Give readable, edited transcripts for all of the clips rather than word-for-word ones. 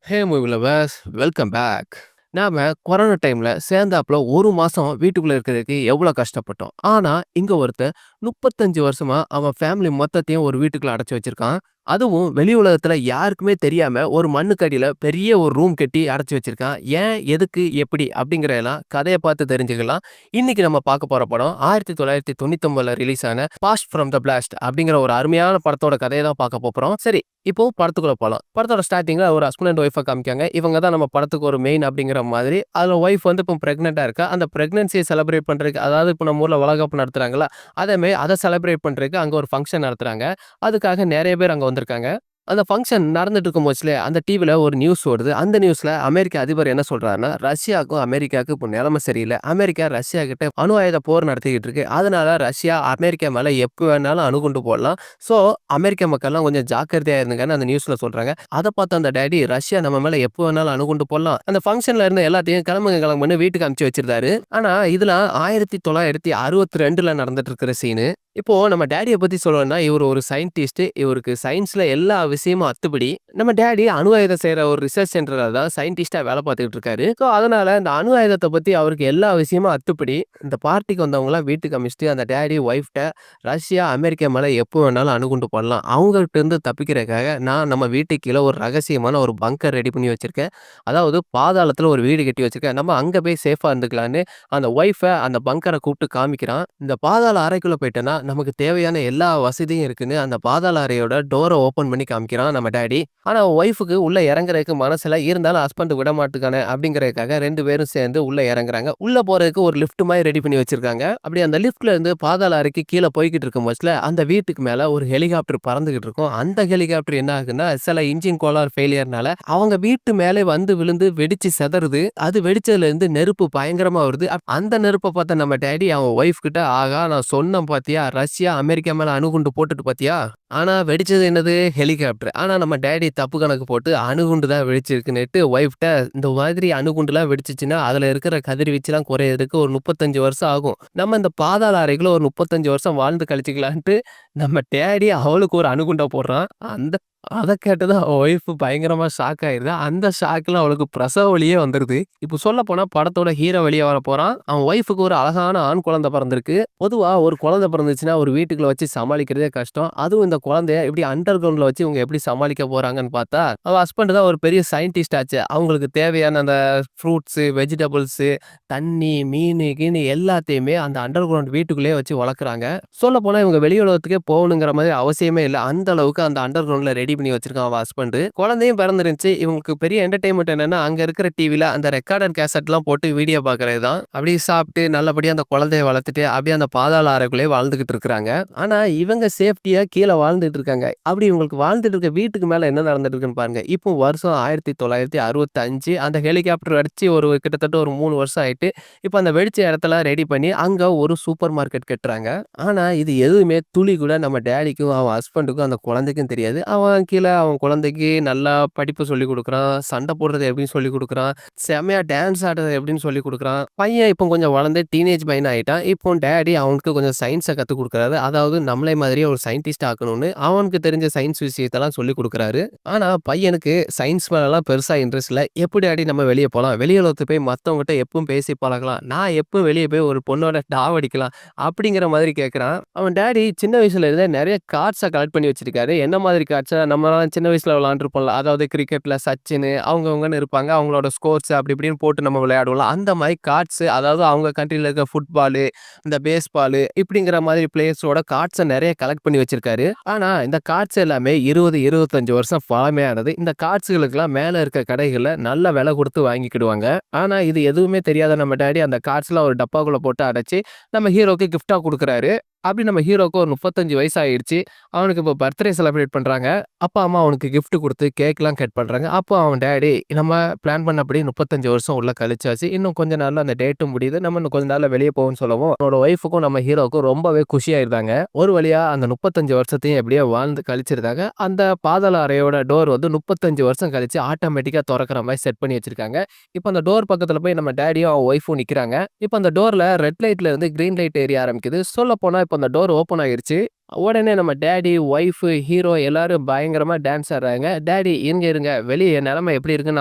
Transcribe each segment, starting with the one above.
ஹே movie lovers, welcome back. நாம corona டைம்ல சேர்ந்தாப்புல 1 மாசம் வீட்டுக்குள்ள இருக்கிறதுக்கு எவ்வளோ கஷ்டப்பட்டோம். ஆனா, இங்க ஒருத்தன் 35 வருஷமா அவன் ஃபேமிலி மொத்தத்தையும் ஒரு வீட்டுக்குள்ள அடைச்சு வச்சிருக்கான். அதுவும் வெளி உலகத்துல யாருக்குமே தெரியாம ஒரு மண்ணுக்கடியில பெரிய ஒரு ரூம் கட்டி அடைச்சு வச்சிருக்கான். ஏன், எதுக்கு, எப்படி அப்படிங்கிறதெல்லாம் கதைய பார்த்து தெரிஞ்சுக்கலாம். இன்னைக்கு நம்ம பார்க்க போற படம் 1999ல ரிலீஸ் ஆன பாஸ்ட் ஃப்ரம் த பிளாஸ்ட் அப்படிங்கிற ஒரு அருமையான படத்தோட கதைய தான் பார்க்க போறோம். சரி, இப்போ படத்துக்குள்ள போலாம். படத்தோட ஸ்டார்ட்டிங்ல ஒரு ஹஸ்பண்ட் அண்ட் ஒய்ஃப காமிக்காங்க. இவங்க தான் நம்ம படத்துக்கு ஒரு மெயின் அப்படிங்கிற மாதிரி. அதுல ஒய்ஃப் வந்து இப்போ பிரெக்னன்ட்டா இருக்கா. அந்த பிரெக்னன்சிய செலிப்ரேட் பண்றதுக்கு, அதாவது இப்போ நம்ம ஊர்ல வளகாப்பு நடத்துறாங்கல்ல, அதே மாரி அத செலிப்ரேட் பண்றதுக்கு அங்க ஒரு ஃபங்ஷன் நடத்துறாங்க. அதுக்காக நெறைய பேர் அங்க வந்திருக்காங்க. அந்த ஃபங்ஷன் நடந்துட்டு இருக்கும்போதுல அந்த டிவில ஒரு நியூஸ் ஓடுது. அந்த நியூஸ்ல அமெரிக்க அதிபர் என்ன சொல்றாருன்னா, ரஷ்யாவுக்கும் அமெரிக்காவுக்கும் இப்போ நிலைமை சரியில்ல. அமெரிக்கா ரஷ்யா கிட்ட அணு ஆயுத போர் நடத்திக்கிட்டு இருக்கு. அதனால ரஷ்யா அமெரிக்கா மேல எப்ப வேணாலும் அணுகுண்டு போடலாம். சோ, அமெரிக்க மக்கள்லாம் கொஞ்சம் ஜாக்கிரதையா இருங்கன்னு அந்த நியூஸ்ல சொல்றாங்க. அத பார்த்த அந்த டாடி, ரஷ்யா நம்ம மேல எப்ப வேணாலும் அணுகுண்டு போடலாம். அந்த ஃபங்ஷன்ல இருந்த எல்லாத்தையும் கிளம்புங்க கிளம்புன்னு வீட்டுக்கு அனுப்பிச்சு வச்சிருந்தாரு. ஆனா, இதெல்லாம் 1962ல நடந்துட்டு இருக்கிற சீனு. இப்போ நம்ம டாடிய பத்தி சொல்லணும்னா, இவரு ஒரு சயின்டிஸ்ட். இவருக்கு சயின்ஸ்ல எல்லா விஷயமும் அத்துப்படி. நம்ம டாடி அணு ஆயுதம் செய்ற ஒரு ரிசர்ச் சென்டர்ல தான் சயின்டிஸ்ட்டா வேலை பார்த்துக்கிட்டு இருக்காரு. சோ, அதனால இந்த அணு ஆயுதத்த பத்தி அவருக்கு எல்லா விஷயமும் அத்துப்படி. இந்த பார்ட்டிக்கு வந்தவங்கலாம் வீட்டுக்கு அனுப்பிச்சுட்டு, அந்த டாடி ஒய்ஃப்ட்ட ரஷ்யா, அமெரிக்கா மேல எப்போ வேணாலும் அணுகுண்டு போடலாம். அவங்ககிட்ட இருந்து தப்பிக்கிறதுக்காக நான் நம்ம வீட்டுக்கு கீழ ஒரு ரகசியமான ஒரு பங்கர் ரெடி பண்ணி வச்சிருக்கேன். அதாவது பாதாளத்துல ஒரு வீடு கட்டி வச்சிருக்கேன். நம்ம அங்க போய் சேஃபா இருந்துக்கலான்னு அந்த ஒய்ஃப அந்த பங்கர கூப்பிட்டு காமிக்கிறான். இந்த பாதாள அறைக்குள்ள போயிட்டேன்னா, நமக்கு தேவையான எல்லா வசதியும் இருக்குன்னு அந்த பாதாள அறையோட டோர ஓப்பன் பண்ணி காமிக்கிறான் நம்ம டாடி. ஆனா ஒய்ஃப்க்கு உள்ள இறங்குறதுக்கு மனசுல, இருந்தாலும் ஹஸ்பண்ட் விட மாட்டுக்கானே அப்படிங்கிறதுக்காக 2 பேரும் சேர்ந்து உள்ள இறங்குறாங்க. உள்ள போறதுக்கு ஒரு லிஃப்ட் மாரி ரெடி பண்ணி வச்சிருக்காங்க. அப்படி அந்த லிஃப்ட்ல இருந்து பாதாள அறைக்கு கீழ போய்க்கிட்டு இருக்கும் பட்சத்துல, அந்த வீட்டுக்கு மேல ஒரு ஹெலிகாப்டர் பறந்துகிட்டு இருக்கும். அந்த ஹெலிகாப்டர் என்ன ஆகுதுன்னா, சில இன்ஜின் கோளாறு ஃபெயிலியர்னால அவங்க வீட்டு மேலே வந்து விழுந்து வெடிச்சு சிதறுது. அது வெடிச்சதுல இருந்து நெருப்பு பயங்கரமா வருது. அந்த நெருப்ப பார்த்த நம்ம டாடி அவன் ஒய்ஃப் கிட்ட, "ஆகா, நான் சொன்னேன் பாத்தியா? ரஷ்யா அமெரிக்கா மேல அணுகுண்டு போட்டுட்டு பாத்தியா? ஆனா வெடிச்சது என்னது? ஹெலிகாப்டர்." ஆனா நம்ம டாடி தப்பு கணக்கு போட்டு அணுகுண்டு தான் வெடிச்சிருக்குன்னுட்டு ஒய்ஃப்ட்ட, "இந்த மாதிரி அணுகுண்டுலாம் வெடிச்சுச்சுன்னா, அதுல இருக்கிற கதிர்வீச்சுலாம் குறையறதுக்கு ஒரு 35 வருஷம் ஆகும். நம்ம இந்த பாதாள அறைக்குள்ள ஒரு 35 வருஷம் வாழ்ந்து கழிச்சுக்கலான்ட்டு." நம்ம டாடி அவளுக்கு ஒரு அணுகுண்ட போடுறான். அந்த அத கேட்டதும் அவ ஒய்ஃப் பயங்கரமா ஷாக் ஆயிருது. அந்த ஷாக்ல அவளுக்கு பிரசவ வலியே வந்துருது. இப்போ சொல்லப்போனா படத்தோட ஹீரோ வெளிய வரப்போறான். அவன் ஒய்ஃப்க்கு ஒரு அழகான ஆண் குழந்தை பிறந்திருக்கு. பொதுவா ஒரு குழந்தை பிறந்துச்சுன்னா ஒரு வீட்டுக்குள்ள வச்சு சமாளிக்கிறதே கஷ்டம். அதுவும் இந்த குழந்தைய இப்படி அண்டர் கிரவுண்ட்ல வச்சு இவங்க எப்படி சமாளிக்க போறாங்கன்னு பார்த்தா, அவ ஹஸ்பண்ட் தான் ஒரு பெரிய சயின்டிஸ்ட் ஆச்சே. அவங்களுக்கு தேவையான அந்த ஃப்ரூட்ஸு, வெஜிடபிள்ஸு, தண்ணி, மீனு, கீனு எல்லாத்தையுமே அந்த அண்டர் கிரவுண்ட் வீட்டுக்குள்ளேயே வச்சு வளர்க்குறாங்க. சொல்லப்போனா இவங்க வெளி உலகத்துக்கே போகணுங்கிற மாதிரி அவசியமே இல்ல. அந்த அளவுக்கு அந்த அண்டர் கிரவுண்ட்ல ரெடி பண்ணி வச்சிருக்கான் அவ ஹஸ்பண்ட். குழந்தையும் பிறந்துருந்துச்சு. இவங்களுக்கு பெரிய என்டர்டெயின்மென்ட் என்னன்னா, அங்க இருக்கிற டிவில அந்த ரெக்கார்டட் கேசட்லாம் போட்டு வீடியோ பார்க்கிறது தான். அப்படியே சாப்பிட்டு நல்லபடியா அந்த குழந்தைய வளர்த்துட்டு அப்படியே அந்த பாதாள அறைக்குள்ளேயே வாழ்ந்துகிட்டு இருக்கிறாங்க. ஆனா இவங்க சேஃப்டியா கீழ வாழ்ந்துட்டு இருக்காங்க. அப்படி இவங்களுக்கு வாழ்ந்துட்டு இருக்க வீட்டுக்கு மேல என்ன நடந்துட்டு இருக்குன்னு பாருங்க. இப்போ வருஷம் 1965 அந்த ஹெலிகாப்டர் அடிச்சு ஒரு கிட்டத்தட்ட ஒரு 3 வருஷம் ஆயிட்டு. இப்ப அந்த வெடிச்ச இடத்தெல்லாம் ரெடி பண்ணி அங்க ஒரு சூப்பர் மார்க்கெட் கட்டுறாங்க. ஆனா இது எதுவுமே துளி கூட நம்ம டாடிக்கும், அவன் ஹஸ்பண்டுக்கும், அந்த குழந்தைக்கும் தெரியாது. அவன் கீழ அவன் குழந்தைக்கு நல்லா படிப்பு சொல்லிக் குடுக்குறான். சண்டை போடுறது எப்படின்னு சொல்லிக் குடுக்குறான். செம்மையா டான்ஸ் ஆடுறது எப்படின்னு சொல்லிக் குடுக்குறான். பையன் இப்போ கொஞ்சம் வளர்ந்து டீனேஜ் பையனா ஆயிட்டான். இப்போ டாடி அவனுக்கு கொஞ்சம் சயின்ஸ கத்துக் குடுக்குறாரு. அதாவது நம்மளை மாதிரியே ஒரு சயின்டிஸ்ட் ஆக்கணும்னு அவனுக்கு தெரிஞ்ச சயின்ஸ் விஷயத்தெல்லாம் சொல்லிக் குடுக்குறாரு. ஆனா பையனுக்கு சயின்ஸ் மேலலாம் பெருசா இன்ட்ரெஸ்ட் இல்ல. எப்படி டாடி நம்ம வெளிய போலாம்? வெளி உலகத்துக்கு போய் மத்தவங்ககிட்ட எப்பவும் பேசி பழகலாம். நான் எப்பவும் வெளிய போய் ஒரு பொண்ணோட டாவடிக்கலாம். அப்படிங்கிற மாதிரி கேட்குறான். அவன் டாடி சின்ன வயசுல இருந்தே நெறைய கார்ட்ஸ கலெக்ட் பண்ணி வச்சிருக்காரு. என்ன மாதிரி கார்ட்ஸ நம்மலாம் சின்ன வயசுல விளையாண்டுருப்போம்ல. அதாவது கிரிக்கெட்ல சச்சினு அவங்கவங்கன்னு இருப்பாங்க. அவங்களோட ஸ்கோர்ஸ் அப்படி இப்படின்னு போட்டு நம்ம விளையாடுவோம்ல. அந்த மாரி கார்ட்ஸ், அதாவது அவங்க கண்ட்ரில இருக்க ஃபுட்பாலு, இந்த பேஸ்பாலு இப்படிங்கிற மாதிரி பிளேயர்ஸோட கார்ட்ஸ நெறைய கலெக்ட் பண்ணி வச்சிருக்காரு. ஆனா இந்த கார்ட்ஸ் எல்லாமே 20, 25 வருஷம் பழமையானது. இந்த கார்ட்ஸ்களுக்கெல்லாம் மேல இருக்க கடைகள்ல நல்ல விலை குடுத்து வாங்கிக்கிடுவாங்க. ஆனா இது எதுவுமே தெரியாத நம்ம டாடி அந்த கார்ட்ஸ்லாம் ஒரு டப்பாக்குள்ள போட்டு அடைச்சு நம்ம ஹீரோக்கு கிஃப்ட்டா குடுக்குறாரு. அப்படி நம்ம ஹீரோக்கு ஒரு 35 வயசு ஆயிடுச்சு. அவனுக்கு இப்போ பர்த்டே செலிப்ரேட் பண்றாங்க. அப்பா, அம்மா அவனுக்கு கிஃப்ட் குடுத்து கேக்லாம் கட் பண்றாங்க. அப்போ அவன் டாடி, நம்ம பிளான் பண்ணபடி 35 வருஷம் உள்ள கழிச்சாச்சு. இன்னும் கொஞ்ச நாள்ல அந்த டேட்டும் முடியுது. நம்ம இன்னும் கொஞ்ச நாள்ல வெளிய போவோம்ன்னு சொல்லவும், அவனோட ஒய்ஃப்க்கும் நம்ம ஹீரோவுக்கும் ரொம்பவே குஷியாயிருந்தாங்க. ஒரு வழியா அந்த 35 வருஷத்தையும் எப்படியோ வாழ்ந்து கழிச்சிருந்தாங்க. அந்த பாதாள அறையோட டோர் வந்து 35 வருஷம் கழிச்சு ஆட்டோமேட்டிக்கா தொறக்கிற மாரி செட் பண்ணி வச்சிருக்காங்க. இப்ப அந்த டோர் பக்கத்துல போய் நம்ம டாடியும், அவன் ஒய்ஃபும் நிக்கிறாங்க. இப்ப அந்த டோர்ல ரெட் லைட்ல இருந்து கிரீன் லைட் எரிய ஆரம்பிக்குது. சொல்லப்போனா இப்ப அந்த டோர் ஓப்பன் ஆயிருச்சு. உடனே நம்ம டாடி, ஒய்ஃப், ஹீரோ எல்லாரும் பயங்கரமா டான்ஸ் ஆடுறாங்க. டாடி இருங்க இருங்க வெளிய என் நிலைமை எப்படி இருக்குன்னு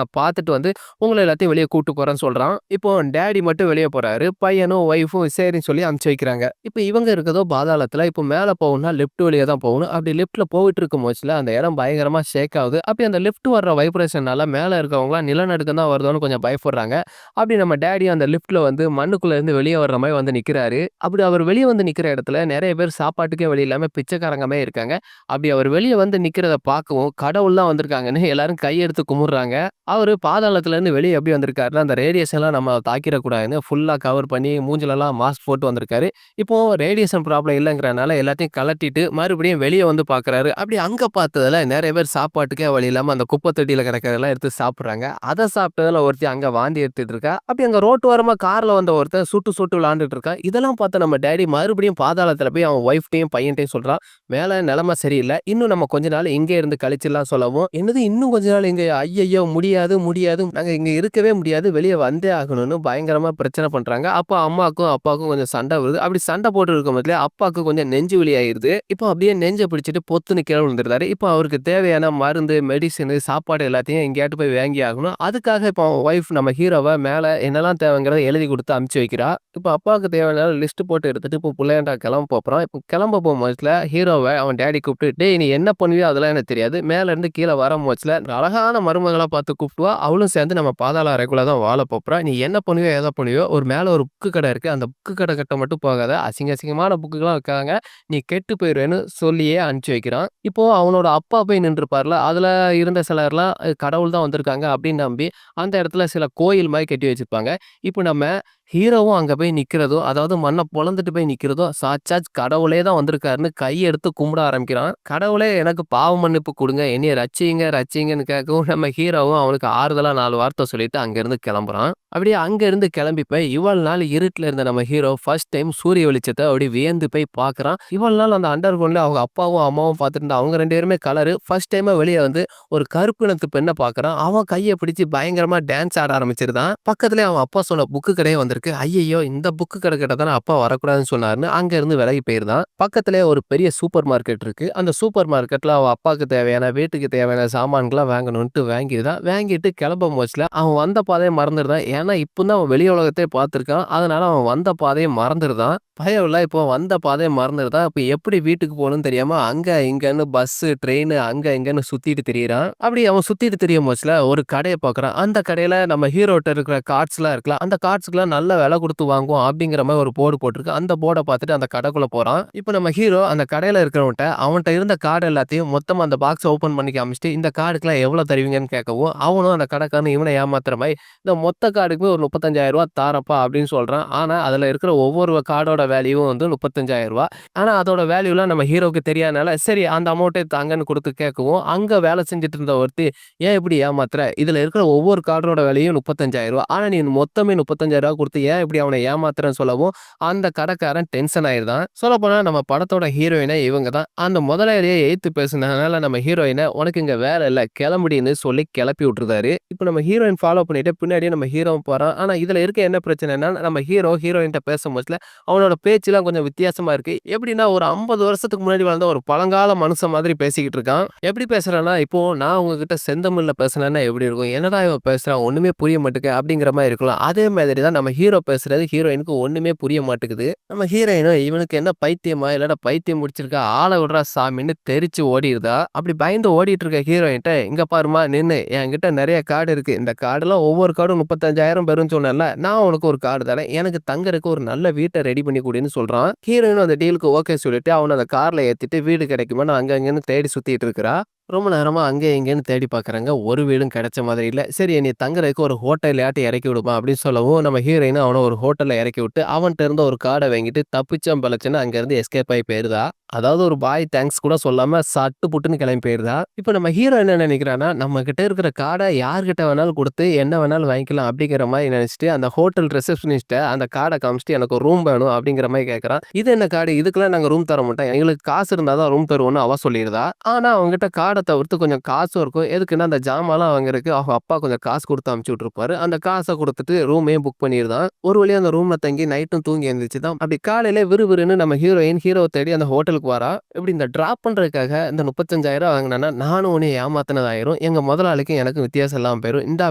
நான் பார்த்துட்டு வந்து உங்கள எல்லாத்தையும் வெளிய கூட்டு போறேன்னு சொல்றான். இப்போ டாடி மட்டும் வெளிய போறாரு. பையனும், ஒய்ஃபும் சரின்னு சொல்லி அனுப்பிச்சு வைக்கிறாங்க. இப்ப இவங்க இருக்கதோ பாதாளத்துல. இப்போ மேல போகணும்னா லிஃப்ட் வழியா தான் போகணும். அப்படி லிஃப்ட்ல போயிட்டு இருக்கும் போச்சுல அந்த இடம் பயங்கரமா ஷேக் ஆகுது. அப்படி அந்த லிஃப்ட் வர்ற வைப்ரேஷனால மேல இருக்கவங்கலாம் நிலநடுக்கம் தான் வருதோன்னு கொஞ்சம் பயப்படுறாங்க. அப்படி நம்ம டாடி அந்த லிஃப்ட்ல வந்து மண்ணுக்குள்ள இருந்து வெளிய வர்ற மாரி வந்து நிக்கிறாரு. அப்படி அவர் வெளிய வந்து நிக்கிற இடத்துல நெறைய பேர் சாப்பாட்டுக்கே வழி இல்லாம பிச்சைக்காரங்க மாரி இருக்காங்க. அப்படி அவர் வெளிய வந்து நிக்கிறத பார்க்கவும், கடவுள்லாம் வந்திருக்காங்கன்னு எல்லாரும் கையெடுத்து கும்பிடுறாங்க. அவரு பாதாளத்துல இருந்து வெளிய எப்படி வந்திருக்காருன்னா, அந்த ரேடியேஷன்லாம் நம்ம தாக்கிரக்கூடாதுன்னு ஃபுல்லா கவர் பண்ணி மூஞ்சிலலாம் மாஸ்க் போட்டு வந்திருக்காரு. இப்போ ரேடியேஷன் ப்ராப்ளம் இல்லங்கிறனால எல்லாத்தையும் கழட்டிட்டு மறுபடியும் வெளிய வந்து பார்க்குறாரு. அப்படி அங்க பார்த்ததுல நெறைய பேர் சாப்பாட்டுக்கே வழி இல்லாம அந்த குப்பை தொட்டியில கிடக்கிறதெல்லாம் எடுத்து சாப்பிடுறாங்க. அத சாப்பிட்டதுல ஒருத்தி அங்க வாந்தி எடுத்துட்டு இருக்கா. அப்படி அங்க ரோட்டோரமா கார்ல வந்த ஒருத்தன் சுட்டு சுட்டு விளையாண்டுட்டு இருக்கான். இதெல்லாம் பார்த்த நம்ம டாடி மறுபடியும் பாதாளத்துல போய் அவன் ஒய்ஃப்ட்டயும், பையன்ட்டயும் சொல்றான். "மேல நிலைமை சரியில்ல. இன்னும் நம்ம கொஞ்ச நாள் இங்கே இருந்து கழிச்சிடலாம்" சொல்லவும், "என்னது இன்னும் கொஞ்ச நாள் இங்கயா? ஐய்யய்யோ! முடியாது, முடியாது. நாங்க இங்க இருக்கவே முடியாது. வெளிய வந்தே ஆகணும்னு" பயங்கரமா பிரச்சனை பண்றாங்க. அப்ப அம்மாக்கும், அப்பாவுக்கும் கொஞ்சம் சண்டை வருது. அப்படி சண்டை போட்டு இருக்கும் போதுலயே அப்பாவுக்கு கொஞ்சம் நெஞ்சு வலி ஆயிருது. இப்போ அப்படியே நெஞ்ச பிடிச்சுட்டு பொத்துன்னு கீழ விழுந்துருறாரு. இப்போ அவருக்கு தேவையான மருந்து, மெடிசினு, சாப்பாடு எல்லாத்தையும் எங்கேயாட்டு போய் வாங்கி ஆகணும். அதுக்காக இப்போ அவன் ஒய்ஃப் நம்ம ஹீரோவ மேல என்னலாம் தேவைங்கிறத எழுதி குடுத்து அனுப்பிச்சு வைக்கிறா. இப்போ அப்பாவுக்கு தேவையான லிஸ்ட் போட்டு எடுத்துட்டு இப்போ புள்ளையாண்டா கிளம்ப போப்போறான். இப்போ கிளம்ப போம்போதுல ஹீரோவ அவன் டாடி கூப்பிட்டு, "டேய் நீ என்ன பண்ணுவியோ அதெல்லாம் எனக்கு தெரியாது. மேல இருந்து கீழ வரும்போதுல அழகான மருமகளா பார்த்து கூப்பிட்டுவா. அவளும் சேர்ந்து நம்ம பாதாள அறைக்குள்ள தான் வாழ போப்போறா. நீ என்ன பண்ணுவியோ, ஏத பண்ணுவியோ ஒரு மேல ஒரு புக்கு கடை இருக்கு. அந்த புக்கு கடை கிட்ட மட்டும் போகாத. அசிங்கமான புக்குலாம் விக்காங்க. நீ கெட்டு போயிருவேன்னு" சொல்லியே அனுப்பிச்சு வைக்கிறான். இப்போ அவனோட அப்பா போய் நின்றுப்பார்ல, அதுல இருந்த சிலர்லாம் கடவுள் தான் வந்திருக்காங்க அப்படின்னு நம்பி, அந்த இடத்துல சில கோயில் மாரி கட்டி வச்சிருப்பாங்க. இப்போ நம்ம ஹீரோவும் அங்க போய் நிக்கிறதும், அதாவது மண்ண பொளந்துட்டு போய் நிக்கிறதும், சாட்சாத் கடவுளே தான் வந்திருக்காருன்னு கையெடுத்து கும்பிட ஆரம்பிக்கிறான். கடவுளே எனக்கு பாவ மன்னிப்பு குடுங்க, என்னைய ரட்சியுங்க, ரட்சியுங்கன்னு கேட்கவும், நம்ம ஹீரோவும் அவனுக்கு ஆறுதலா 4 வார்த்தை சொல்லிட்டு அங்கருந்து கிளம்புறான். அப்படியே அங்கருந்து கிளம்பி போய் இவ்வளவு நாள் இருட்டுல இருந்த நம்ம ஹீரோ ஃபர்ஸ்ட் டைம் சூரிய வெளிச்சத்த அப்படியே வியந்து போய் பார்க்குறான். இவ்வளவு நாள் அந்த அண்டர் கிரவுண்ட்ல அவங்க அப்பாவும், அம்மாவும் பார்த்துட்டு இருந்த அவங்க 2 பேருமே கலரு. ஃபர்ஸ்ட் டைமா வெளிய வந்து ஒரு கருப்பு இனத்து பெண்ண பார்க்குறான். அவன் கைய பிடிச்சு பயங்கரமா டான்ஸ் ஆட ஆரம்பிச்சிருந்தான். பக்கத்திலேயே அவன் அப்பா சொன்ன புக்கு கடையும் வந்திருக்கு. ஐயய்யோ! இந்த புக்கு கடை கிட்ட தானே அப்பா வரக்கூடாதுன்னு சொன்னாருன்னு அங்க இருந்து விலகி போயிருந்தான். பக்கத்திலேயே ஒரு பெரிய சூப்பர் மார்க்கெட் இருக்கு. அந்த சூப்பர் மார்க்கெட்ல அவன் அப்பாக்கு தேவையான, வீட்டுக்கு தேவையான சாமான்கள்லாம் வாங்கணும்ன்ட்டு வாங்கிருந்தான். வாங்கிட்டு கிளம்பும் போச்சுல அவன் வந்த பாதைய மறந்துருந்தான். ஏன்னா இப்ப தான் அவன் வெளி உலகத்தையே பார்த்துருக்கான். அதனால அவன் வந்த பாதைய மறந்துருந்தான். பயம் இல்ல இப்போ வந்த பாதைய மறந்துருந்தான். இப்ப எப்படி வீட்டுக்கு போகணும்னு தெரியாம அங்க இங்கன்னு பஸ்ஸு, ட்ரெயினு அங்க இங்கன்னு சுத்திட்டு திரியிறான். அப்படி அவன் சுத்திட்டு திரியும் போச்சுல ஒரு கடைய பார்க்குறான். அந்த கடையில நம்ம ஹீரோட்ட இருக்கிற கார்ட்ஸ்லாம் இருக்குல்ல, அந்த கார்ட்ஸ்க்குலாம் நல்ல விலை குடுத்து வாங்குவோம் அப்படிங்கிற மாரி ஒரு போர்டு போட்டிருக்கு. அந்த போர்ட பார்த்துட்டு அந்த கடைக்குள்ள போறான். இப்ப நம்ம ஹீரோ அந்த கடையில இருக்கிறவன்ட்ட அவன்ட்ட இருந்த கார்ட் எல்லாத்தையும் மொத்தமா அந்த பாக்ஸ ஓப்பன் பண்ணி காமிச்சுட்டு, இந்த கார்டுக்குலாம் எவ்வளோ தருவீங்கன்னு கேட்கவும், அவனும் அந்த கடைக்காரன் இவன ஏமாத்துற மாரி, இந்த மொத்த கார்டுக்குமே ஒரு ரூ. 35,000 தாரப்பா அப்படின்னு சொல்றான். ஆனா அதுல இருக்கிற ஒவ்வொரு கார்டோட வேல்யூவும் வந்து ரூ. 35,000. ஆனா அதோட வேல்யூலாம் நம்ம ஹீரோவுக்கு தெரியாதனால, சரி அந்த அமௌண்ட்டே தாங்கன்னு குடுத்து கேட்கவும், அங்க வேலை செஞ்சுட்டு இருந்த ஒருத்தி, "ஏன் இப்படி ஏமாத்துற? இதுல இருக்கிற ஒவ்வொரு கார்டோட விலையும் ரூ. 35,000. ஆனா நீ மொத்தமே ரூ. 35,000 குடுத்து ஏன் இப்படி அவன ஏமாத்துறன்னு" சொல்லவும், அந்த கடைக்காரன் டென்ஷன் ஆயிருதான். சொல்லப்போனா நம்ம படத்தோட ஹீரோயினே இவங்க தான். அந்த முதலாளிய எதிர்த்து பேசுனதுனால நம்ம ஹீரோயின, "உனக்கு இங்க வேலை இல்ல, கிளம்புடின்னு" சொல்லி கிளப்பி விட்டுருந்தாரு. இப்ப நம்ம ஹீரோயின் ஃபாலோ பண்ணிட்டு பின்னாடியே நம்ம ஹீரோவும் போறான். ஆனா இதுல இருக்க என்ன பிரச்சனைன்னா, நம்ம ஹீரோ ஹீரோயின்ட்ட பேசும்போதுல அவனோட பேச்சுலாம் கொஞ்சம் வித்தியாசமா இருக்கு. எப்படின்னா ஒரு 50 வருஷத்துக்கு முன்னாடி வாழ்ந்த ஒரு பழங்கால மனுஷன் மாதிரி பேசிக்கிட்டு இருக்கான். எப்படி பேசுறான்னா, இப்போ நான் உங்ககிட்ட செந்தமிழ்ல பேசுனேன்னா எப்படி இருக்கும்? என்னடா இவன் பேசுறான்? ஒண்ணுமே புரிய மாட்டுக்கு அப்படிங்கிற மாரி இருக்கலாம். அதே மாதிரி தான் நம்ம ஹீரோ பேசுறது ஹீரோயினுக்கு ஒண்ணுமே புரிய மாட்டேங்குது. நம்ம ஹீரோயினும் இவனுக்கு என்ன பைத்தியமா? இல்லடா பைத்தியம் முடிச்சிருக்கா? ஆள விடுறா சாமின்னு தெரிச்சு ஓடிருதா. அப்படி பயந்து ஓடிட்டு இருக்க ஹீரோயின்ட்ட, "இங்க பாரும்மா நின்னு, என்கிட்ட நெறைய கார்டு இருக்கு. இந்த கார்டுலாம் ஒவ்வொரு கார்டும் 35,000 பெறும்னு சொன்னேன்ல. நான் உனக்கு ஒரு கார்டு தரேன். எனக்கு தங்கறதுக்கு ஒரு நல்ல வீட்ட ரெடி பண்ணி குடுன்னு" சொல்றான். ஹீரோயினும் அந்த டீலுக்கு ஓகே சொல்லிட்டு அவன அந்த கார்ல ஏத்திட்டு வீடு கிடைக்குமான்னு அங்க இங்கன்னு தேடி சுத்திட்டு இருக்கிறா. ரொம்ப நேரமா அங்க இங்கன்னு தேடி பார்க்குறாங்க. ஒரு வீடும் கிடைச்ச மாதிரி இல்ல. சரி என்னைய தங்குறதுக்கு ஒரு ஹோட்டல்லயாட்டும் இறக்கி விடுப்பா அப்படின்னு சொல்லவும், நம்ம ஹீரோயின் அவன ஒரு ஹோட்டல்ல இறக்கி விட்டு, அவன்ட்ட இருந்த ஒரு கார்ட வாங்கிட்டு தப்பிச்சோம் பிழைச்சோன்னு அங்கருந்து எஸ்கேப் ஆயி போயிருதா. அதாவது ஒரு பாய் தேங்க்ஸ் கூட சொல்லாம சட்டு புட்டுன்னு கிளம்பி போயிருதா. இப்ப நம்ம ஹீரோ என்ன நினைக்கிறான்னா, நம்ம கிட்ட இருக்கிற கார்ட யார்கிட்ட வேணாலும் குடுத்து என்ன வேணாலும் வாங்கிக்கலாம் அப்படிங்கிற மாரி நினைச்சுட்டு, அந்த ஹோட்டல் ரிசப்ஷனிஸ்ட்ட அந்த கார்ட காமிச்சுட்டு எனக்கு ஒரு ரூம் வேணும் அப்படிங்கிற மாரி கேட்கறான். இது என்ன கார்டு? இதுக்கெல்லாம் நாங்க ரூம் தர மாட்டோம். எங்களுக்கு காசு இருந்தா தான் ரூம் தருவோம்னு அவ சொல்லிருதா. ஆனா அவன்கிட்ட கார்ட தவிர்த்து கொஞ்சம் காசும் இருக்கும். எதுக்குன்னா அந்த ஜாமான்லாம் வாங்குறதுக்கு அவங்க அப்பா கொஞ்சம் காசு குடுத்து அனுப்பிச்சு விட்டுருப்பாரு. அந்த காச குடுத்துட்டு ரூமையும் புக் பண்ணிருந்தான். ஒரு வழியா அந்த ரூம்ல தங்கி நைட்டும் தூங்கி எந்திரிச்சுதான். அப்படி காலையில விறுவிறுன்னு நம்ம ஹீரோயின் ஹீரோவ தேடி அந்த ஹோட்டலுக்குள்ள ஹோட்டலுக்கு வரா. இப்படி இந்த டிராப் பண்றதுக்காக இந்த 35,000 வாங்குனான்னா, நானும் உன்னைய ஏமாத்துனதாயிரும். எங்க முதலாளிக்கும் எனக்கும் வித்தியாசம் இல்லாம போயிரும். இந்தா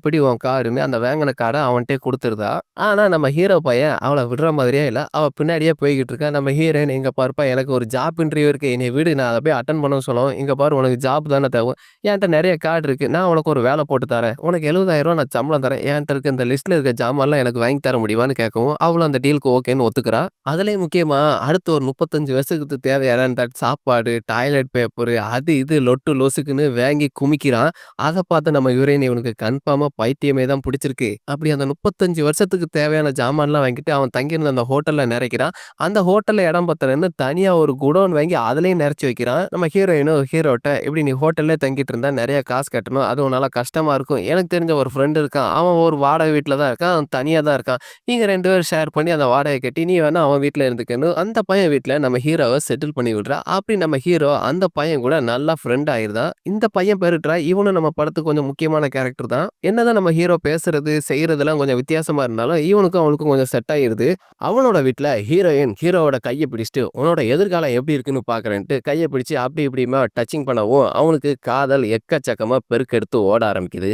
பிடி உன் காருன்னு அந்த வாங்குன கார அவன்ட்டயே குடுத்துருதா. ஆனா நம்ம ஹீரோ பையன் அவள விடுற மாதிரியே இல்ல. அவ பின்னாடியே போய்க்கிட்டு இருக்கா. நம்ம ஹீரோயின், "இங்க பாருப்பா எனக்கு ஒரு ஜாப் இன்டர்வியூ இருக்கு. என்னைய விடு. நான் அத போய் அட்டெண்ட் பண்ணணும்னு" சொல்லவும், "இங்க பாரு உனக்கு ஜாப் தானே தேவ. என்ட்ட நெறைய கார்ட் இருக்கு. நான் உனக்கு ஒரு வேல போட்டு தரேன். உனக்கு ரூ. 70,000 நான் சம்பளம் தரேன். என்ட்ட இருக்க இந்த லிஸ்ட்ல இருக்க ஜாமான்லாம் எனக்கு வாங்கி தர முடியுமான்னு?" கேட்கவும், அவளும் அந்த டீலுக்கு ஓகேன்னு ஒத்துக்கிறா. அதுலயும் முக்கியமா அடுத்து ஒரு 35 வருஷத்துக்கு தேவையான இந்த சாப்பாடு, டாய்லெட் பேப்பரு, அது இது லொட்டு லொசுக்குன்னு வாங்கி குமிக்கிறான். அத பார்த்து நம்ம ஹீரோயின், இவனுக்கு கன்ஃபார்மா பைத்தியமே தான் புடிச்சிருக்கு. அப்படி அந்த 35 வருஷத்துக்கு தேவையான ஜாமான்லாம் வாங்கிட்டு அவன் தங்கியிருந்த அந்த ஹோட்டல்ல நிறைக்கிறான். அந்த ஹோட்டல்ல இடம் பத்தலன்னு தனியா ஒரு குடோன் வாங்கி அதுலயும் நிறைச்சு வைக்கிறான். நம்ம ஹீரோயினும் ஹீரோட்ட, "இப்படி நீ ஹோட்டல்லே தங்கிட்டு இருந்தா நெறைய காசு கட்டணும். அது உன்னால கஷ்டமா இருக்கும். எனக்கு தெரிஞ்ச ஒரு ஃப்ரெண்ட் இருக்கான். அவன் ஒரு வாடகை வீட்ல தான் இருக்கான். அவன் தனியா தான் இருக்கான். நீங்க 2 பேரும் ஷேர் பண்ணி அந்த வாடகைய கட்டி, நீ வேணா அவன் வீட்ல இருந்துக்கன்னு" அந்த பையன் வீட்ல நம்ம ஹீரோவ செட்டில் பண்ணி விடுறா. அப்படி நம்ம ஹீரோ அந்த பையன் கூட நல்லா ஃப்ரெண்ட் ஆயிருதான். இந்த பையன் பேரு ட்ரை. இவனும் நம்ம படத்துக்கு கொஞ்சம் முக்கியமான கேரக்டர் தான். என்னதான் நம்ம ஹீரோ பேசுறது, செய்றதெல்லாம் கொஞ்சம் வித்தியாசமா இருந்தாலும், இவனுக்கும் அவனுக்கும் கொஞ்சம் செட் ஆயிருது. அவனோட வீட்ல ஹீரோயின் ஹீரோவோட கைய பிடிச்சுட்டு, "உன்னோட எதிர்காலம் எப்படி இருக்குன்னு பார்க்குறேன்ட்டு" கைய பிடிச்சு அப்படி இப்படியுமா டச்சிங் பண்ணவும், அவனுக்கு காதல் எக்கச்சக்கமா பெருக்கெடுத்து ஓட ஆரம்பிக்குது.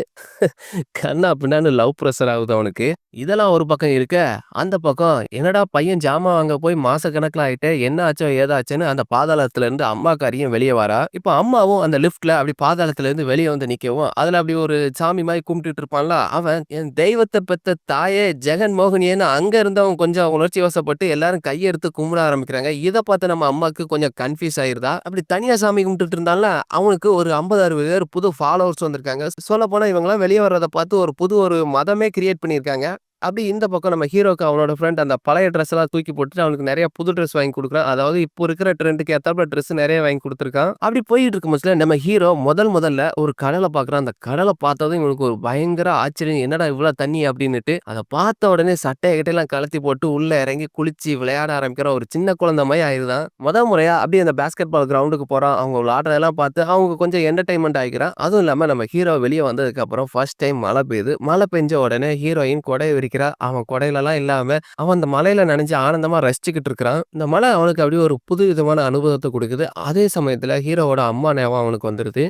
கன்னா பின்னான்னு லவ் ப்ரெஷர் ஆகுது அவனுக்கு. இதெல்லாம் ஒரு பக்கம் இருக்க, அந்த பக்கம் என்னடா பையன் ஜாமான் வாங்க போய் மாசக்கணக்குல ஆயிட்டே, என்ன ஆச்சோ ஏதாச்சுன்னு அந்த பாதாளத்துல இருந்து அம்மாக்காரியும் வெளிய வரா. இப்ப அம்மாவும் அந்த லிஃப்ட்ல அப்படி பாதாளத்துல இருந்து வெளிய வந்து நிக்கவும், அதுல அப்படி ஒரு சாமி மாரி கும்பிட்டுட்டு இருப்பான்ல, அவன் என் தெய்வத்த பெத்த தாயே ஜெகன் மோகினியேன்னு அங்க இருந்தவன் கொஞ்சம் உணர்ச்சி வசப்பட்டு எல்லாரும் கையெடுத்து கும்பிட ஆரம்பிக்கிறாங்க. இத பார்த்து நம்ம அம்மாக்கு கொஞ்சம் கன்ஃப்யூஸ் ஆயிருதா. அப்படி தனியா சாமி கும்பிட்டுட்டு இருந்தான்ல, அவனுக்கு ஒரு 50, 60 பேர் புது ஃபாலோவர்ஸ் வந்திருக்காங்க. சொல்லப்போனா இவங்கலாம் வெளிய வர்றத பார்த்து ஒரு புது மதமே கிரியேட் பண்ணியிருக்காங்க. அப்படி இந்த பக்கம் நம்ம ஹீரோக்கு அவனோட ஃப்ரெண்ட் அந்த பழைய ட்ரெஸ் எல்லாம் தூக்கி போட்டுட்டு அவனுக்கு நெறைய புது ட்ரெஸ் வாங்கி குடுக்குறான். அதாவது இப்போ இருக்கிற ட்ரெண்டுக்கு ஏத்தாப்புல ட்ரெஸ் நெறைய வாங்கி குடுத்துருக்கான். அப்படி போயிட்டு இருக்கும் பட்சத்துல நம்ம ஹீரோ முதல்ல ஒரு கடல பார்க்குறான். அந்த கடல பார்த்ததும் இவனுக்கு ஒரு பயங்கர ஆச்சரியம். என்னடா இவ்ளோ தண்ணி அப்படின்னுட்டு, அத பார்த்த உடனே சட்டைய கிட்டையெல்லாம் கழட்டி போட்டு உள்ள இறங்கி குளிச்சு விளையாட ஆரம்பிக்கிறான். ஒரு சின்ன குழந்தை மாரி ஆயிருதான். முறையா அப்படியே அந்த பாஸ்கெட் பால் கிரவுண்டுக்கு போறான். அவங்க விளையாடுறதெல்லாம் பார்த்து அவங்க கொஞ்சம் என்டர்டெயின்மென்ட் ஆயிக்கிறான். அதுவும் இல்லாம நம்ம ஹீரோ வெளிய வந்ததுக்கு அப்புறம் ஃபர்ஸ்ட் டைம் மழை பெய்யுது. மழை பெஞ்ச உடனே ஹீரோயின் கொடைய விரிக்கிறா. அவன் கொடையிலலாம் இல்லாம, அவன் அந்த மழையில நனைஞ்சு ஆனந்தமா ரசிச்சுக்கிட்டு இருக்கிறான். இந்த மழை அவனுக்கு அப்படியே ஒரு புது விதமான அனுபவத்த குடுக்குது. அதே சமயத்துல ஹீரோவோட அம்மா ஞாபகம் அவனுக்கு வந்துருது.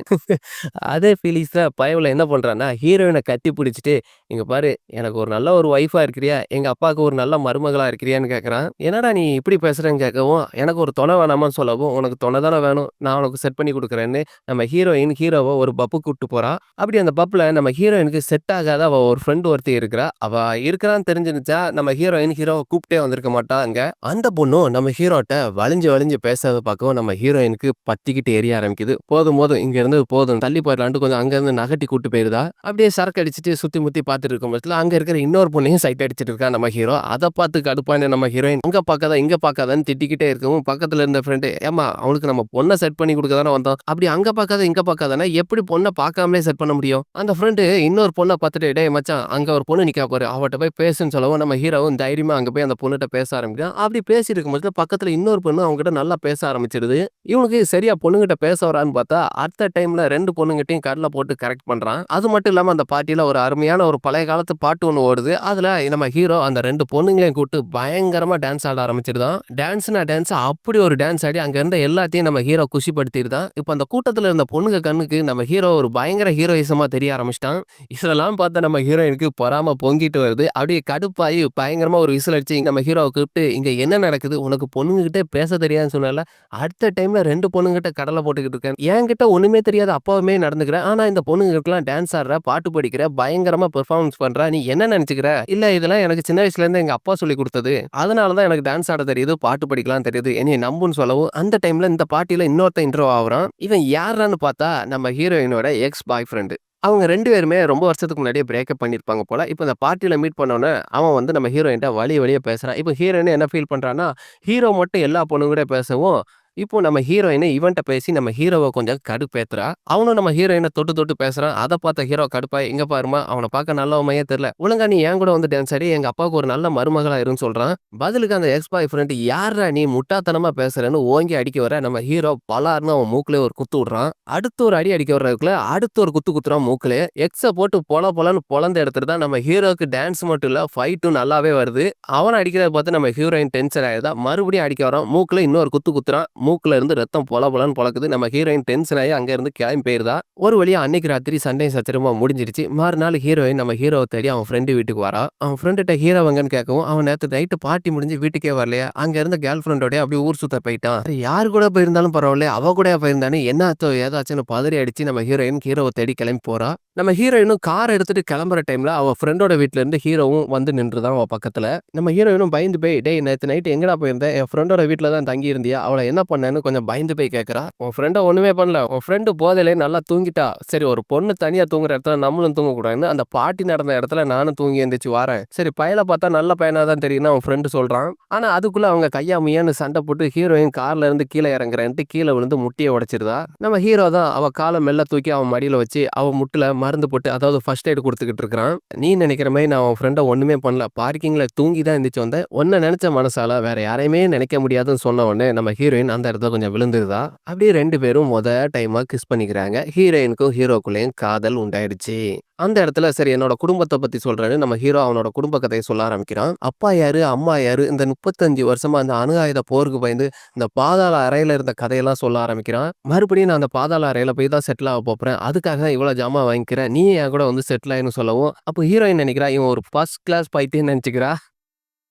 அதே ஃபீலிங்ஸ்ல பயவுல என்ன பண்றான்னா, ஹீரோயின கட்டி பிடிச்சுட்டு, "இங்க பாரு, எனக்கு ஒரு நல்ல ஒரு ஒய்ஃபா இருக்கிறியா? எங்க அப்பாவுக்கு ஒரு நல்ல மருமகளா இருக்கிறியான்னு?" கேட்கறான். "என்னடா நீ இப்படி பேசுறேன்னு?" கேட்கவும், எனக்கு ஒரு தொணை வேணாமான்னு சொல்லவும், "உனக்கு தொணை தானே வேணும். நான் உனக்கு செட் பண்ணி குடுக்குறேன்னு" நம்ம ஹீரோயின் ஹீரோவ ஒரு பப்புக்கு கூட்டு போறா. அப்படி அந்த பப்ல நம்ம ஹீரோயினுக்கு செட் ஆகாத அவ ஒரு ஃப்ரெண்ட் ஒருத்தி இருக்கிறா. அவ இருக்கிறான்னு தெரிஞ்சிருந்தா நம்ம ஹீரோயின் ஹீரோவ கூப்பிட்டே வந்திருக்க மாட்டா அங்க. அந்த பொண்ணும் நம்ம ஹீரோட்ட வழிஞ்சு வழிஞ்சு பேசுறத பார்க்கவும் நம்ம ஹீரோயினுக்கு பத்திக்கிட்டு எரிய ஆரம்பிக்குது. போதும் போதும் இங்க இருந்து போதும் தள்ளி போயிடலான்ட்டு கொஞ்சம் அங்க இருந்து நகட்டி கூட்டு போயிருதா. அப்படியே சரக்கு அடிச்சுட்டு சுத்தி முத்தி பார்த்துட்டு இருக்கும் பட்சத்துல அங்க இருக்கிற இன்னொரு பொண்ணையும் சைட் அடிச்சிட்டு இருக்கா நம்ம ஹீரோ. அத பார்த்து கடுப்பான நம்ம ஹீரோயின், அங்க பார்க்காத இங்க பார்க்காதன்னு திட்டிக்கிட்டே இருக்கவும், பக்கத்துல இருந்த ஃப்ரெண்டு, "ஏம்மா அவனுக்கு நம்ம பொண்ண செட் பண்ணி குடுக்க தானே வந்தோம். அப்படி அங்க பார்க்காத இங்க பார்க்காதன்னா எப்படி பொண்ண பார்க்காமலே செட் பண்ண முடியும்?" அந்த ஃப்ரெண்டு இன்னொரு பொண்ண பார்த்துட்டு, "டேய் மச்சான், அங்க ஒரு பொண்ணு நிக்கா பாரு. அவட்ட போய் பேசுன்னு" சொல்லவும், நம்ம ஹீரோவும் தைரியமா அங்க போய் அந்த பொண்ணுட்ட பேச ஆரம்பிக்கிறான். அப்படி பேசிட்டு இருக்கும்போது பக்கத்துல இன்னொரு பொண்ணு அவன்கிட்ட நல்லா பேச ஆரம்பிச்சிடுது. இவனுக்கு சரியா பொண்ணுகிட்ட பேச வரான்னு பார்த்தா, அடுத்த டைம்ல 2 பொண்ணுங்கிட்டயும் கடல போட்டு கரெக்ட் பண்றான். அது மட்டும் இல்லாம அந்த பார்ட்டில ஒரு அருமையான ஒரு பழைய காலத்து பாட்டு ஒண்ணு ஓடுது. அதுல நம்ம ஹீரோ அந்த 2 பொண்ணுங்களையும் கூட்டு பயங்கரமா டான்ஸ் ஆட ஆரம்பிச்சிருதான். டான்ஸ்னா டான்ஸ், அப்படி ஒரு டான்ஸ் ஆடி அங்க இருந்த எல்லாத்தையும் நம்ம ஹீரோ குஷிப்படுத்திருதான். இப்ப அந்த கூட்டத்துல இருந்த பொண்ணுங்க கண்ணுக்கு நம்ம ஹீரோ ஒரு பயங்கர ஹீரோயிசமா தெரிய ஆரம்பிச்சுட்டான். இதெல்லாம் பார்த்த நம்ம ஹீரோயினுக்கு பொறாம பொங்கிட்டு வருது. அப்படியே கடுப்பாயி பயங்கரமா ஒரு விசில் அடிச்சு நம்ம ஹீரோவ கூப்பிட்டு, "இங்க என்ன நடக்குது? உனக்கு பொண்ணுங்ககிட்ட பேச தெரியாதுன்னு சொன்னேல்ல. அடுத்த டைம்ல 2 பொண்ணுங்கிட்ட கடல போட்டுக்கிட்டு இருக்கேன். என்கிட்ட ஒண்ணுமே தெரியாத அப்பாவுமே நடந்துக்கிறேன். ஆனா இந்த பொண்ணுங்களுக்கெல்லாம் டான்ஸ் ஆடுற, பாட்டு படிக்கிற, பயங்கரமா பெர்ஃபார்மன்ஸ் பண்ற. நீ என்ன நெனச்சுக்கிற? இல்ல இதெல்லாம் எனக்கு சின்ன வயசுல இருந்து எங்க அப்பா சொல்லிக் குடுத்தது. அதனால தான் எனக்கு டான்ஸ் ஆட தெரியுது, பாட்டு படிக்கலாம் தெரியுது. என்னைய நம்புன்னு" சொல்லவும், அந்த டைம்ல இந்த பார்ட்டில இன்னொருத்தன் இன்ட்ரோ ஆகுறான். இவன் யார்றான்னு பார்த்தா நம்ம ஹீரோயினோட எக்ஸ் பாய் ஃப்ரெண்ட். அவங்க 2 பேருமே ரொம்ப வருஷத்துக்கு முன்னாடியே பிரேக்கப் பண்ணியிருப்பாங்க போல. இப்ப இந்த பார்ட்டில மீட் பண்ணோனே, அவன் வந்து நம்ம ஹீரோயின்ட்ட வழிய வழிய பேசுறான். இப்ப ஹீரோயின் என்ன ஃபீல் பண்றான்னா, ஹீரோ மட்டும் எல்லா பொண்ணுங்க கூடயும் பேசவும், இப்போ நம்ம ஹீரோயின் இவன்ட்ட பேசி நம்ம ஹீரோவ கொஞ்சம் கடுப்பேத்துறா. அவனும் நம்ம ஹீரோயின தொட்டு தொட்டு பேசுறான். அத பார்த்த ஹீரோ கடுப்பாயி, "இங்க பாரும்மா, அவன பார்க்க நல்லவன் மாரியே தெரியல. ஒழுங்கா நீ என் கூட வந்து டான்ஸ் ஆடி, எங்க அப்பாவுக்கு ஒரு நல்ல மருமகளா இருன்னு" சொல்றான். பதிலுக்கு அந்த எக்ஸ் பாய் ஃப்ரெண்ட், "யார்றா நீ முட்டாள்தனமா பேசுறன்னு" ஓங்கி அடிக்க வர, நம்ம ஹீரோ பலார்ன்னு அவன் மூக்குலயே ஒரு குத்து விடுறான். அடுத்து ஒரு அடி அடிக்க வர்றதுக்குள்ள அடுத்து ஒரு குத்து குத்துறான் மூக்குலயே. எக்ஸ போட்டு பொல பொலன்னு பொளந்து எடுத்துட்டு தான் நம்ம ஹீரோக்கு டான்ஸ் மட்டும் இல்ல, ஃபைட்டும் நல்லாவே வருது. அவன அடிக்கிறத பார்த்து நம்ம ஹீரோயின் டென்ஷன் ஆயிடுதா. மறுபடியும் அடிக்க வரான். மூக்குல இன்னொரு குத்து குத்துறான். மூக்குல இருந்து ரத்தம் பொல பொலன்னு பொளக்குது. நம்ம ஹீரோயின் டென்ஷன் ஆயி அங்க இருந்து கிளம்பி போயிருதா. ஒரு வழியா அன்னைக்கு ராத்திரி சண்டையும் சச்சரவுமா முடிஞ்சிருச்சு. மறுநாள் ஹீரோயின் நம்ம ஹீரோவ தேடி அவன் ஃப்ரெண்டு வீட்டுக்கு வரா. அவன் ஃப்ரெண்டுட்ட ஹீரோ எங்கன்னு கேட்கவும், அவன் நேத்து நைட்டு பார்ட்டி முடிஞ்சு வீட்டுக்கே வரலையா, அங்க இருந்த கேர்ள் ஃப்ரெண்டோடயே அப்படியே ஊர் சுத்த போயிட்டான். சரி, யாரு கூட போயிருந்தாலும் பரவாயில்ல, அவ கூடயா போயிருந்தானே, என்னாச்சோ ஏதாச்சுன்னு பதறி அடிச்சு நம்ம ஹீரோயின் ஹீரோவ தேடி கிளம்பி போறா. நம்ம ஹீரோயினும் கார் எடுத்துட்டு கிளம்புற டைம்ல அவ ஃப்ரெண்டோட வீட்ல இருந்து ஹீரோவும் வந்து நின்றுதான் அவ பக்கத்துல. நம்ம ஹீரோயினும் பயந்து போய், "டேய் நேத்து நைட் எங்கடா போயிருந்த? என் ஃப்ரெண்டோட வீட்ல தான் தங்கி இருந்தியா? அவள என்ன பண்ணேன்னு?" கொஞ்சம் பயந்து போய் கேட்கிறா. "உன் ஃப்ரெண்ட ஒண்ணுமே பண்ணல. உன் ஃப்ரெண்டு போதையிலே நல்லா தூங்கிட்டா. சரி, ஒரு பொண்ணு தனியா தூங்குற இடத்துல நம்மளும் தூங்கக்கூடாதுன்னு அந்த பார்ட்டி நடந்த இடத்துல நானும் தூங்கி எந்திரிச்சு வாரேன். சரி, பயல பார்த்தா நல்ல பையனா தான் தெரியும்னு" அவன் ஃப்ரெண்டு சொல்றான். ஆனா அதுக்குள்ள அவங்க கையா முய்யான்னு சண்டை போட்டு ஹீரோயின் கார்ல இருந்து கீழ இறங்குறேன்ட்டு கீழ விழுந்து முட்டிய உடைச்சிருதா. நம்ம ஹீரோ தான் அவ கால மெல்ல தூக்கி அவன் மடியில வச்சு அவ முட்டுல மருந்து போட்டு, அதாவது ஃபர்ஸ்ட் எய்ட் குடுத்துக்கிட்டு இருக்கிறான். "நீ நினைக்கிற மாரி நான் உன் ஃப்ரெண்ட ஒண்ணுமே பண்ணல. பார்க்கிங்ல தூங்கி தான் எந்திரிச்சு வந்தேன். உன்ன நினைச்ச மனசால வேற யாரையுமே நினைக்க முடியாதுன்னு" சொன்ன உடனே நம்ம ஹீரோயின் அந்த இடத்துல கொஞ்சம் விழுந்துருதா. அப்படியே 2 பேரும் டைமா கிஸ் பண்ணிக்கிறாங்க. ஹீரோயினுக்கும் ஹீரோக்குள்ளயும் காதல் உண்டாயிடுச்சு. அந்த இடத்துல சரி, என்னோட குடும்பத்த பத்தி சொல்றேன்னு நம்ம ஹீரோ அவனோட குடும்ப கதைய சொல்ல ஆரம்பிக்கிறான். அப்பா யாரு, அம்மா யாரு, இந்த 35 வருஷமா அந்த அணு ஆயுத போருக்கு பயந்து இந்த பாதாள அறையில இருந்த கதையெல்லாம் சொல்ல ஆரம்பிக்கிறான். மறுபடியும் நான் அந்த பாதாள அறையில போய் தான் செட்டில் ஆக போறேன். அதுக்காக தான் இவ்வளவு ஜாமான் வாங்கிக்கிறேன். நீ என் கூட வந்து செட்டில் ஆயின்னு சொல்லவும், அப்போ ஹீரோயின் நினைக்கிறா இவன் ஒரு ஃபர்ஸ்ட் கிளாஸ் பைத்தியம்னு நினைச்சுக்கிறா.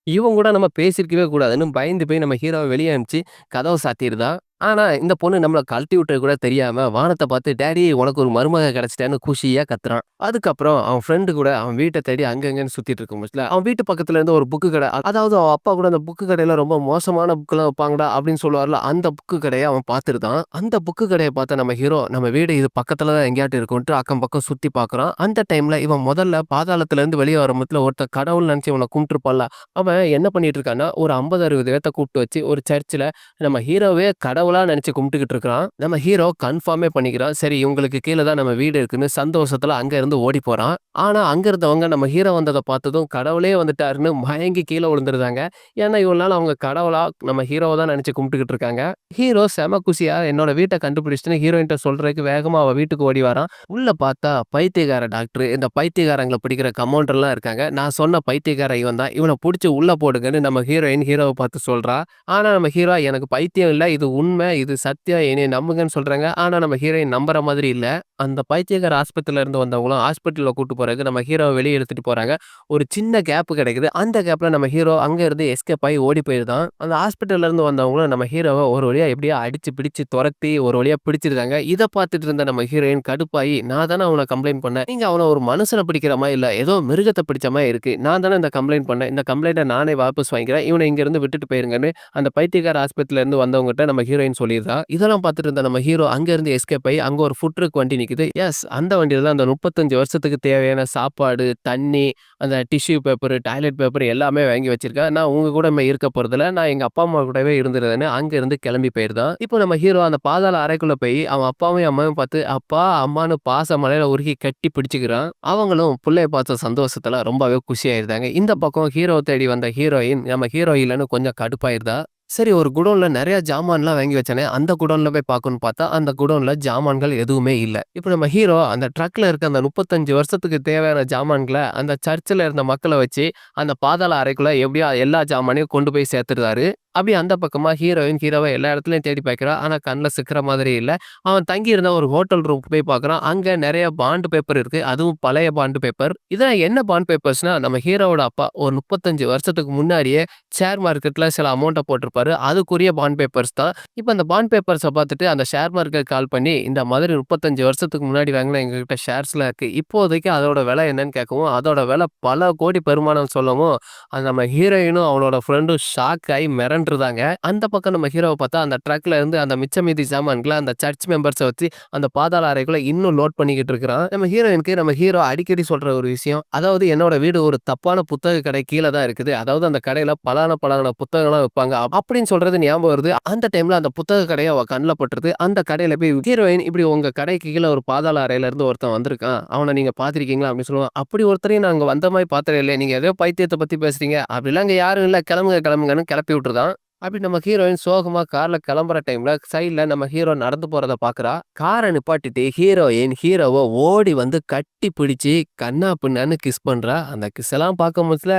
இவன் கூட நம்ம பேசியிருக்கவே கூடாதுன்னு பயந்து போய் நம்ம ஹீரோவ வெளிய அனுப்பிச்சு கதவ சாத்திருதா. ஆனா, இந்த பொண்ணு நம்மள கழட்டி விட்டது கூட தெரியாம வானத்த பார்த்து, "டாடி உனக்கு ஒரு மருமக கிடைச்சிட்டான்னு" குஷியா கத்துறான். அதுக்கப்புறம் அவன் ஃப்ரெண்டு கூட அவன் வீட்ட தேடி அங்க இங்கன்னு சுத்திட்டு இருக்கும் பட்சத்துல, அவன் வீட்டு பக்கத்துல இருந்த ஒரு புக்கு கடை, அதாவது அவன் அப்பா கூட அந்த புக்கு கடையில ரொம்ப மோசமான புக்லாம் வைப்பாங்கடா அப்படின்னு சொல்லுவார்ல, அந்த புக்கு கடைய அவன் பார்த்துருதான். அந்த புக்கு கடைய பார்த்த நம்ம ஹீரோ, நம்ம வீடு இது பக்கத்துல தான் எங்கேயாட்டும் இருக்கும்ன்ட்டு அக்கம் பக்கம் சுத்தி பார்க்குறான். அந்த டைம்ல இவன் முதல்ல பாதாளத்துல இருந்து வெளிய வரும்போதுல ஒருத்தன் கடவுள்னு நினைச்சு இவன கும்பிட்டுருப்பான்ல, அவன் என்ன பண்ணிட்டு இருக்கான்னா, ஒரு 50, 60 பேத்த கூப்பிட்டு வச்சு ஒரு சர்ச்சுல நம்ம ஹீரோவே கடவுளா நினைச்சு கும்பிட்டுக்கிட்டு இருக்கிறான். நம்ம ஹீரோ கன்ஃபார்மே பண்ணிக்கிறான். சரி, இவங்களுக்கு கீழ தான் நம்ம வீடு இருக்குன்னு சந்தோஷத்துல அங்க இருந்து ஓடி போறான். ஆனா அங்க இருந்தவங்க நம்ம ஹீரோ வந்தத பார்த்ததும் கடவுளே வந்துட்டாருன்னு மயங்கி கீழ விழுந்துருதாங்க. ஏன்னா இவ்வளவு நாள் அவங்க கடவுளா நம்ம ஹீரோவ தான் நினைச்சு கும்பிட்டுக்கிட்டு இருக்காங்க. ஹீரோ செம குஷியா என்னோட வீட்ட கண்டுபிடிச்சுன்னு ஹீரோயின்ட்ட சொல்றதுக்கு வேகமா அவ வீட்டுக்கு ஓடி வரான். உள்ள பார்த்தா பைத்தியக்கார டாக்டர், இந்த பைத்தியக்காரங்கள பிடிக்கிற கமௌண்டர்லாம் இருக்காங்க. நான் சொன்ன பைத்தியக்காரன் இவன் தான். இவன புடிச்சு உள்ள போடுங்கன்னு நம்ம ஹீரோயின் ஹீரோவ பார்த்து சொல்றா. ஆனா நம்ம ஹீரோ, "எனக்கு பைத்தியம் இல்ல. இது உண்மை. இது சத்தியம். என்னைய நம்புங்கன்னு" சொல்றாங்க. ஆனா நம்ம ஹீரோயின் நம்புற மாதிரி இல்ல. அந்த பைத்தியக்கார ஆஸ்பத்திரியில இருந்து வந்தவங்களும் ஹாஸ்பிட்டல்ல கூட்டு போறதுக்கு நம்ம ஹீரோவ வெளிய இழுத்துட்டு போறாங்க. ஒரு சின்ன கேப் கிடைக்குது. அந்த கேப்ல நம்ம ஹீரோ அங்க இருந்து எஸ்கேப் ஆயி ஓடி போயிருதான். அந்த ஹாஸ்பிட்டல்ல இருந்து வந்தவங்களும் நம்ம ஹீரோவ ஒரு வழியா எப்படியோ அடிச்சு பிடிச்சு துரத்தி ஒரு வழியா பிடிச்சிருக்காங்க. இத பார்த்துட்டு இருந்த நம்ம ஹீரோயின் கடுப்பாயி, "நான் தானே அவன கம்ப்ளைண்ட் பண்ணேன். நீங்க அவன ஒரு மனுஷன பிடிக்கிற மாரி இல்ல. ஏதோ மிருகத்த பிடிச்ச மாரி இருக்கு. நான் தானே இந்த கம்ப்ளைண்ட் பண்ணேன். இந்த கம்ப்ளைண்ட்ட நானே வாபஸ் வாங்கிக்கிறேன். இவன இங்க இருந்து விட்டுட்டு போயிருங்கன்னு" அந்த பைத்தியக்கார ஆஸ்பத்திரியில இருந்து வந்தவங்ககிட்ட நம்ம ஹீரோயின் சொல்லியிருந்தா. இதெல்லாம் பார்த்துட்டு இருந்த நம்ம ஹீரோ அங்க இருந்து எஸ்கேப் ஆயி அங்க ஒரு ஃபுட் ட்ரக் வண்டி நிக்குது. அந்த வண்டியில தான் அந்த 35 வருஷத்துக்கு தேவையான சாப்பாடு, தண்ணி, அந்த டிஷ்யூ பேப்பர், டாய்லெட் பேப்பர் எல்லாமே வாங்கி வச்சிருக்கேன். நான் உங்க கூட இருக்க போறதில்ல. நான் எங்க அப்பா, அம்மா கூடவே இருந்துருவேன்னு அங்க இருந்து கிளம்பி போயிருதான். இப்போ நம்ம ஹீரோ அந்த பாதாள அறைக்குள்ள போய் அவன் அப்பாவையும் அம்மாவையும் பார்த்து அப்பா, அம்மான்னு பாச மழையில உருகி கட்டி பிடிச்சுக்கிறான். அவங்களும் புள்ளைய பார்த்த சந்தோஷத்துல ரொம்பவே குஷியாயிருந்தாங்க. இந்த பக்கம் ஹீரோவ தேடி வந்த ஹீரோயின் நம்ம ஹீரோ இல்லன்னு கொஞ்சம் கடுப்பாயிருதா. சரி, ஒரு குடோன்ல நெறைய ஜாமான்லாம் வாங்கி வச்சானே, அந்த குடோன்ல போய் பார்க்கணும்னு பார்த்தா, அந்த குடோன்ல ஜாமான்கள் எதுவுமே இல்ல. இப்ப நம்ம ஹீரோ அந்த ட்ரக்ல இருக்க அந்த 35 வருஷத்துக்கு தேவையான ஜாமான்கள அந்த சர்ச்சுல இருந்த மக்கள வச்சு, அந்த பாதாள அறைக்குள்ள எப்படியோ எல்லா ஜாமானையும் கொண்டு போய் சேர்த்துடுறாரு. அப்படியே அந்த பக்கமா ஹீரோயின் ஹீரோவ எல்லா இடத்துலயும் தேடி பார்க்கிறா. ஆனா கண்ல சிக்குற மாதிரி இல்ல. அவன் தங்கியிருந்த ஒரு ஹோட்டல் ரூம்க்கு போய் பார்க்குறான். அங்க நெறைய பாண்ட் பேப்பர் இருக்கு. அதுவும் பழைய பாண்ட் பேப்பர். இதெல்லாம் என்ன பாண்ட் பேப்பர்ஸ்னா, நம்ம ஹீரோவோட அப்பா ஒரு 35 வருஷத்துக்கு முன்னாடியே ஷேர் மார்க்கெட்ல சில அமௌண்ட்ட போட்டிருப்பாரு. அதுக்குரிய பாண்ட் பேப்பர்ஸ் தான். இப்ப அந்த பாண்ட் பேப்பர்ஸ பார்த்துட்டு அந்த ஷேர் மார்க்கெட் கால் பண்ணி, "இந்த மாதிரி 35 வருஷத்துக்கு முன்னாடி வாங்குன எங்ககிட்ட ஷேர்ஸ்லாம் இருக்கு. இப்போதைக்கு அதோட விலை என்னன்னு?" கேட்கவும், அதோட விலை பல கோடி பெறுமானம் சொல்லவும், அது நம்ம ஹீரோயினும் அவளோட ஃப்ரெண்டும் ஷாக் ஆயி மிரண்டுருதாங்க. அந்த பக்கம் நம்ம ஹீரோவ பார்த்தா அந்த ட்ரக்ல இருந்து அந்த மிச்ச மீதி சாமான்கள அந்த சர்ச் மெம்பர்ஸ வச்சு அந்த பாதாள அறைக்குள்ள இன்னும் லோட் பண்ணிக்கிட்டு இருக்கிறான். நம்ம ஹீரோயினுக்கு நம்ம ஹீரோ அடிக்கடி சொல்ற ஒரு விஷயம், அதாவது என்னோட வீடு ஒரு தப்பான புத்தக கடை கீழ தான் இருக்குது. அதாவது அந்த கடையில பலான புத்தகம்லாம் விப்பாங்க. அப்படின்னு சொல்றது ஞாபகம் வருது. அந்த டைம்ல அந்த புத்தக கடைய அவ கண்ல பட்டுருது. அந்த கடையில போய் ஹீரோயின், "இப்படி உங்க கடைக்கு கீழ ஒரு பாதாள அறையில இருந்து ஒருத்தன் வந்திருக்கான். அவன நீங்க பார்த்திருக்கீங்களா?" அப்படின்னு சொல்லுவான். "அப்படி ஒருத்தரையும் நான் அங்க வந்த மாரி பார்த்ததே இல்லையே. நீங்க ஏதோ பைத்தியத்த பத்தி பேசுறீங்க. அப்படிலாம் அங்க யாரும் இல்ல. கிளம்புங்க கிளம்புங்கன்னு" கிளப்பி விட்டுருதான். அப்படி நம்ம ஹீரோயின் சோகமா கார்ல கிளம்புற டைம்ல சைடுல நம்ம ஹீரோ நடந்து போறத பாக்குறா. காரை நிப்பாட்டிட்டு ஹீரோயின் ஹீரோவ ஓடி வந்து கட்டி பிடிச்சு கண்ணா பின்னான்னு கிஸ் பண்றா. அந்த கிஸ் எல்லாம் பார்க்கும் போதுல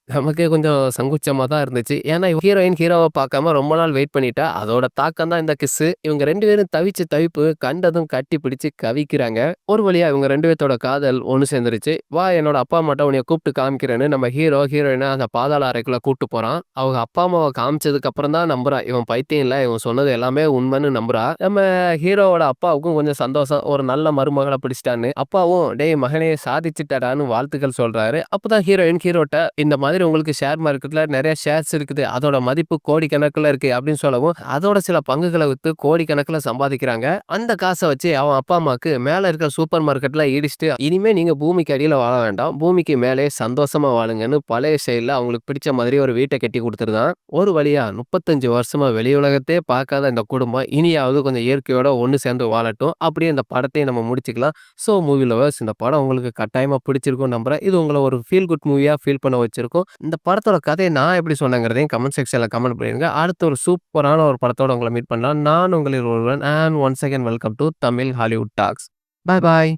நமக்கே கொஞ்சம் சங்குச்சமா தான் இருந்துச்சு. ஏன்னா ஹீரோயின் ஹீரோவ பார்க்காம ரொம்ப நாள் வெயிட் பண்ணிட்டா. அதோட தாக்கம் தான் இந்த கிஸ்ஸு. இவங்க 2 பேரும் தவிச்ச தவிப்பு கண்டதும் கட்டி பிடிச்சு கவிக்கிறாங்க. ஒரு வழியா இவங்க 2 பேத்தோட காதல் ஒண்ணு சேர்ந்துருச்சு. "வா என்னோட அப்பா அம்மாட்ட உன்னைய கூப்பிட்டு காமிக்கிறேன்னு" நம்ம ஹீரோ, ஹீரோயின அந்த பாதாள அறைக்குள்ள கூட்டு போறான். அவங்க அப்பா அம்மாவ காமிச்சதுக்கு அப்புறம் தான் நம்புறா. இவன் பைத்தியம் இல்ல. இவன் சொன்னது எல்லாமே உண்மைன்னு நம்புறா. நம்ம ஹீரோவோட அப்பாவுக்கும் கொஞ்சம் சந்தோஷம். ஒரு நல்ல மருமகள பிடிச்சுட்டான்னு. அப்பாவும் "டேய் மகனே சாதிச்சுட்டடான்னு" வாழ்த்துக்கள் சொல்றாரு. அப்பதான் ஹீரோயின் ஹீரோட்ட இந்த மாதிரி உங்களுக்கு ஷேர் மார்க்கெட்ல நெறைய ஷேர்ஸ் இருக்குது. அதோட மதிப்பு கோடிக்கணக்குல இருக்கு அப்படின்னு சொல்லவும், அதோட சில பங்குகள வித்து கோடிக்கணக்குல சம்பாதிக்கிறாங்க. அந்த காச வச்சு அவன் அப்பா, அம்மாக்கு மேல இருக்கிற சூப்பர் மார்க்கெட்ல இடிச்சுட்டு, இனிமே நீங்க பூமிக்கு அடியில வாழ வேண்டாம். பூமிக்கு மேலே சந்தோஷமா வாழுங்கன்னு பழைய ஸ்டைல்ல அவங்களுக்கு பிடிச்ச மாதிரி ஒரு வீட்ட கட்டி குடுத்துருதான். ஒரு வழியா 35 வருஷமா வெளி உலகத்தையே பார்க்காத இந்த குடும்பம், இனியாவது கொஞ்சம் இயற்கையோட ஒண்ணு சேர்ந்து வாழட்டும். அப்படியே இந்த படத்தையும் நம்ம முடிச்சுக்கலாம். ஸோ மூவி லவர்ஸ் இந்த படம் உங்களுக்கு கட்டாயமா பிடிச்சிருக்கும்னு நம்புறேன். இது உங்கள ஒரு ஃபீல் குட் மூவியா ஃபீல் பண்ண வச்சிருக்கும். இந்த படத்தோட கதைய நான் எப்படி சொன்னேங்கிறதையும் கமெண்ட் செக்ஷன்ல கமெண்ட் பண்ணிருங்க. அடுத்த ஒரு சூப்பரான ஒரு படத்தோட உங்கள மீட் பண்ணலாம். நான் உங்களில் ஒருவன். And once again welcome to Tamil Hollywood talks. Bye bye.